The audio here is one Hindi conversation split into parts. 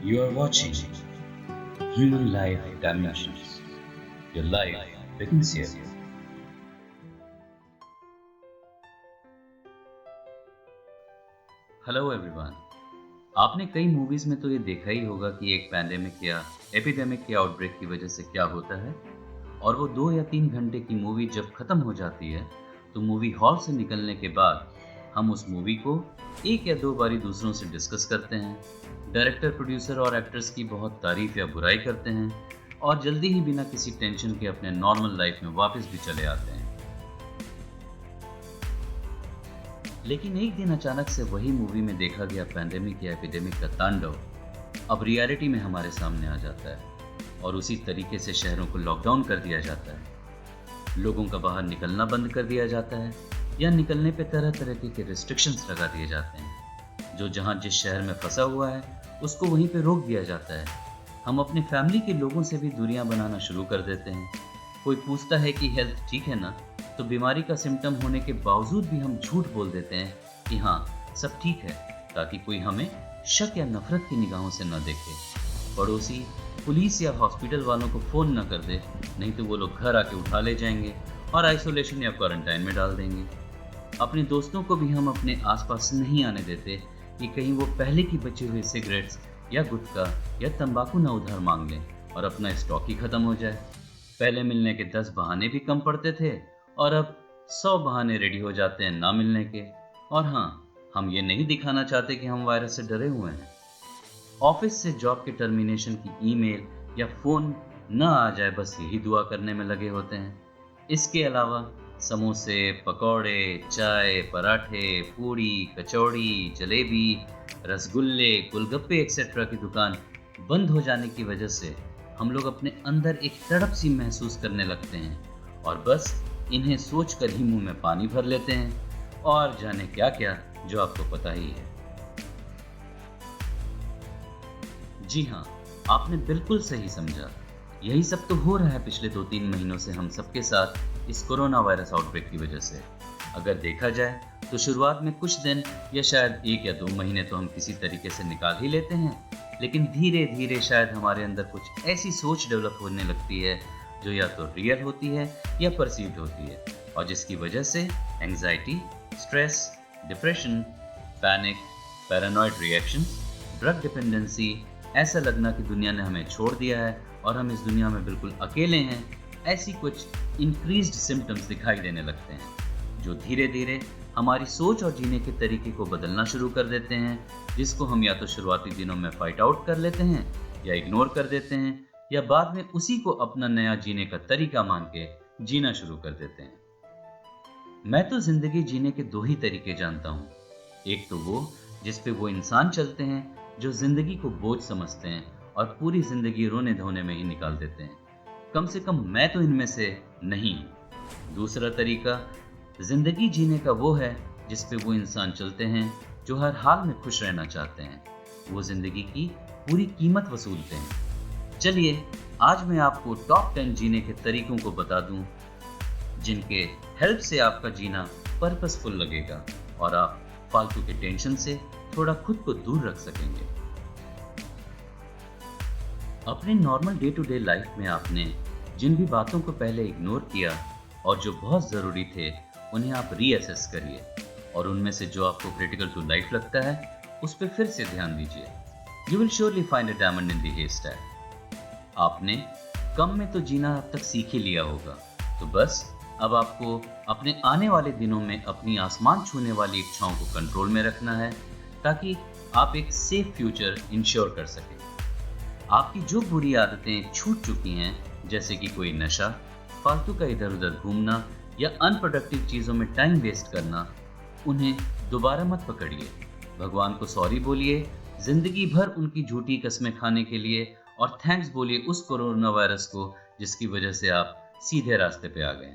You are watching Human Life Dimensions. Your life begins here. Hello everyone. आपने कई मूवीज में तो ये देखा ही होगा कि एक पैंडेमिक या एपिडेमिक के आउटब्रेक की वजह से क्या होता है, और वो 2 या 3 घंटे की मूवी जब खत्म हो जाती है तो मूवी हॉल से निकलने के बाद हम उस मूवी को 1 या 2 बारी दूसरों से डिस्कस करते हैं, डायरेक्टर, प्रोड्यूसर और एक्टर्स की बहुत तारीफ या बुराई करते हैं और जल्दी ही बिना किसी टेंशन के अपने नॉर्मल लाइफ में वापस भी चले आते हैं। लेकिन एक दिन अचानक से वही मूवी में देखा गया पैंडेमिक या एपिडेमिक का तांडव अब रियलिटी में हमारे सामने आ जाता है और उसी तरीके से शहरों को लॉकडाउन कर दिया जाता है। लोगों का बाहर निकलना बंद कर दिया जाता है या निकलने पे तरह तरह के रिस्ट्रिक्शंस लगा दिए जाते हैं। जो जहां जिस शहर में फंसा हुआ है उसको वहीं पे रोक दिया जाता है। हम अपने फैमिली के लोगों से भी दूरियां बनाना शुरू कर देते हैं। कोई पूछता है कि हेल्थ ठीक है ना, तो बीमारी का सिम्टम होने के बावजूद भी हम झूठ बोल देते हैं कि हाँ सब ठीक है, ताकि कोई हमें शक या नफरत की निगाहों से न देखे। पड़ोसी, पुलिस या हॉस्पिटल वालों को फ़ोन न कर दे, नहीं तो वो लोग घर आके उठा ले जाएंगे और आइसोलेशन या क्वारंटाइन में डाल देंगे। अपने दोस्तों को भी हम अपने आसपास नहीं आने देते कि कहीं वो पहले की बची हुई सिगरेट्स या गुटखा या तंबाकू न उधार मांग लें और अपना स्टॉक ही खत्म हो जाए। पहले मिलने के 10 बहाने भी कम पड़ते थे और अब 100 बहाने रेडी हो जाते हैं ना मिलने के। और हाँ, हम ये नहीं दिखाना चाहते कि हम वायरस से डरे हुए हैं। ऑफिस से जॉब के टर्मिनेशन की ईमेल या फोन न आ जाए, बस यही दुआ करने में लगे होते हैं। इसके अलावा समोसे, पकौड़े, चाय, पराठे, पूड़ी, कचौड़ी, जलेबी, रसगुल्ले, गोलगप्पे एक्सेट्रा की दुकान बंद हो जाने की वजह से हम लोग अपने अंदर एक तड़प सी महसूस करने लगते हैं और बस इन्हें सोचकर ही मुंह में पानी भर लेते हैं और जाने क्या क्या, जो आपको पता ही है। जी हाँ, आपने बिल्कुल सही समझा। यही सब तो हो रहा है पिछले 2-3 महीनों से हम सबके साथ इस कोरोना वायरस आउटब्रेक की वजह से। अगर देखा जाए तो शुरुआत में कुछ दिन या शायद 1 या 2 महीने तो हम किसी तरीके से निकाल ही लेते हैं, लेकिन धीरे धीरे शायद हमारे अंदर कुछ ऐसी सोच डेवलप होने लगती है जो या तो रियल होती है या परसीव्ड होती है, और जिसकी वजह से anxiety, stress, depression, panic, paranoid reaction, drug dependency, ऐसा लगना कि दुनिया ने हमें छोड़ दिया है और हम इस दुनिया में बिल्कुल अकेले हैं, ऐसी कुछ इंक्रीज्ड सिम्टम्स दिखाई देने लगते हैं, जो धीरे धीरे हमारी सोच और जीने के तरीके को बदलना शुरू कर देते हैं, जिसको हम या तो शुरुआती दिनों में फाइट आउट कर लेते हैं या इग्नोर कर देते हैं, या बाद में उसी को अपना नया जीने का तरीका मान के जीना शुरू कर देते हैं। मैं तो जिंदगी जीने के 2 ही तरीके जानता हूँ। एक तो वो जिस पे वो इंसान चलते हैं जो जिंदगी को बोझ समझते हैं और पूरी जिंदगी रोने धोने में ही निकाल देते हैं। कम से कम मैं तो इनमें से नहीं हूँ। दूसरा तरीका जिंदगी जीने का वो है जिस पे वो इंसान चलते हैं जो हर हाल में खुश रहना चाहते हैं। वो जिंदगी की पूरी कीमत वसूलते हैं। चलिए आज मैं आपको टॉप 10 जीने के तरीकों को बता दूं, जिनके हेल्प से आपका जीना पर्पसफुल लगेगा और आप फालतू के टेंशन से थोड़ा खुद को दूर रख सकेंगे। अपने normal day to day life में आपने जिन भी बातों को पहले इग्नोर किया और जो बहुत ज़रूरी थे, उन्हें आप रीअसेस करिए और उनमें से जो आपको क्रिटिकल टू लाइफ लगता है उस पर फिर से ध्यान दीजिए। You will surely find a diamond in the hairstyle. आपने कम में तो जीना अब तक सीख ही लिया होगा, तो बस अब आपको अपने आने वाले दिनों में अपनी आसमान छूने वाली इच्छाओं को कंट्रोल में रखना है, ताकि आप एक सेफ फ्यूचर इंश्योर कर सकें। आपकी जो बुरी आदतें छूट चुकी हैं, जैसे कि कोई नशा, फालतू का इधर उधर घूमना या अनप्रोडक्टिव चीज़ों में टाइम वेस्ट करना, उन्हें दोबारा मत पकड़िए। भगवान को सॉरी बोलिए जिंदगी भर उनकी झूठी कस्में खाने के लिए, और थैंक्स बोलिए उस कोरोना वायरस को जिसकी वजह से आप सीधे रास्ते पे आ गए।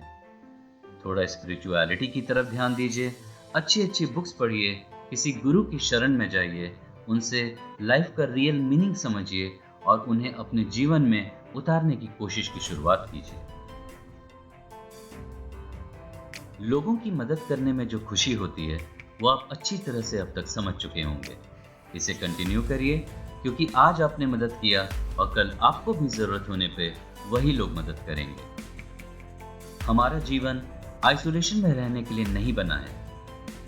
थोड़ा स्पिरिचुअलिटी की तरफ ध्यान दीजिए, अच्छी अच्छी बुक्स पढ़िए, किसी गुरु की शरण में जाइए, उनसे लाइफ का रियल मीनिंग समझिए और उन्हें अपने जीवन में उतारने की कोशिश की शुरुआत कीजिए। लोगों की मदद करने में जो खुशी होती है वो आप अच्छी तरह से अब तक समझ चुके होंगे। इसे कंटिन्यू करिए, क्योंकि आज आपने मदद किया और कल आपको भी ज़रूरत होने पे वही लोग मदद करेंगे। हमारा जीवन आइसोलेशन में रहने के लिए नहीं बना है।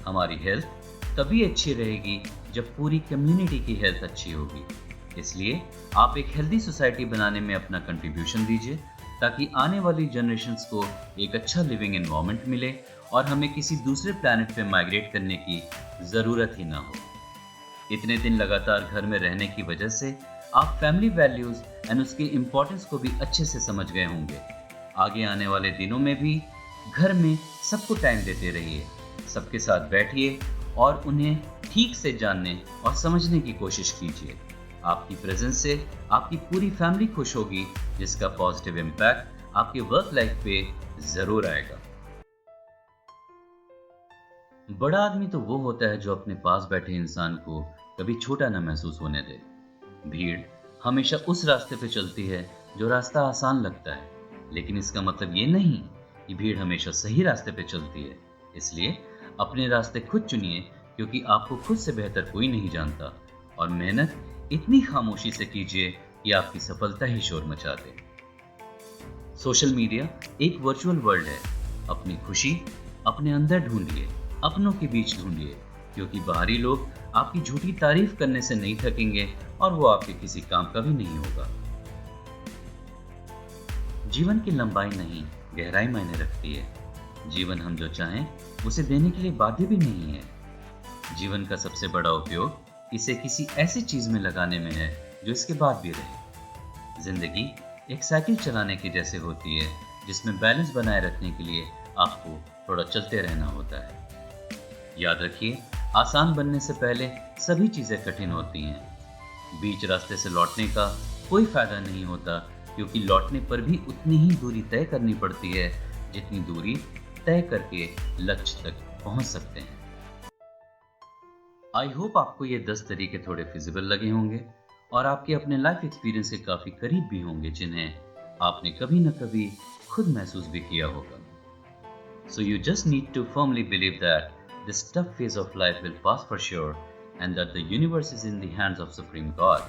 हमारी हेल्थ तभी अच्छी रहेगी जब पूरी कम्युनिटी की हेल्थ अच्छी होगी। इसलिए आप एक हेल्दी सोसाइटी बनाने में अपना कंट्रीब्यूशन दीजिए ताकि आने वाली जनरेशन्स को एक अच्छा लिविंग एनवायरनमेंट मिले और हमें किसी दूसरे प्लैनेट पे माइग्रेट करने की ज़रूरत ही ना हो। इतने दिन लगातार घर में रहने की वजह से आप फैमिली वैल्यूज़ एंड उसके इम्पोर्टेंस को भी अच्छे से समझ गए होंगे। आगे आने वाले दिनों में भी घर में सबको टाइम देते रहिए, सबके साथ बैठिए और उन्हें ठीक से जानने और समझने की कोशिश कीजिए। आपकी प्रेजेंस से आपकी पूरी फैमिली खुश होगी, जिसका पॉजिटिव इम्पैक्ट आपके वर्क लाइफ पे ज़रूर आएगा। बड़ा आदमी तो वो होता है जो अपने पास बैठे इंसान को कभी छोटा न महसूस होने दे। भीड़ हमेशा उस रास्ते पे चलती है जो रास्ता आसान लगता है, लेकिन इसका मतलब ये नहीं कि भीड़ हमेशा सही रास्ते पे चलती है। इसलिए अपने रास्ते खुद चुनिए, क्योंकि आपको खुद से बेहतर कोई नहीं जानता। और मेहनत इतनी खामोशी से कीजिए कि आपकी सफलता ही शोर मचा दे। सोशल मीडिया एक वर्चुअल वर्ल्ड है। अपनी खुशी अपने अंदर ढूंढिए, अपनों के बीच ढूंढिए, क्योंकि बाहरी लोग आपकी झूठी तारीफ करने से नहीं थकेंगे और वो आपके किसी काम का भी नहीं होगा। जीवन की लंबाई नहीं, गहराई मायने रखती है। जीवन हम जो चाहें उसे देने के लिए बाध्य भी नहीं है। जीवन का सबसे बड़ा उपयोग इसे किसी ऐसी चीज में लगाने में है जो इसके बाद भी रहे। जिंदगी एक साइकिल चलाने की जैसे होती है, जिसमें बैलेंस बनाए रखने के लिए आपको थोड़ा चलते रहना होता है। याद रखिए, आसान बनने से पहले सभी चीजें कठिन होती हैं। बीच रास्ते से लौटने का कोई फायदा नहीं होता, क्योंकि लौटने पर भी उतनी ही दूरी तय करनी पड़ती है जितनी दूरी तय करके लक्ष्य तक पहुंच सकते हैं। आई होप आपको ये 10 तरीके थोड़े फिजिबल लगे होंगे और आपके अपने लाइफ एक्सपीरियंस के काफी करीब भी होंगे, जिन्हें आपने कभी न कभी खुद महसूस भी किया होगा। So you just need to firmly believe that this tough phase of life will pass for sure, and that the universe is in the hands of Supreme God.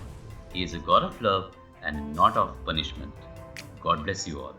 He is a God of love and not of punishment. God bless you all.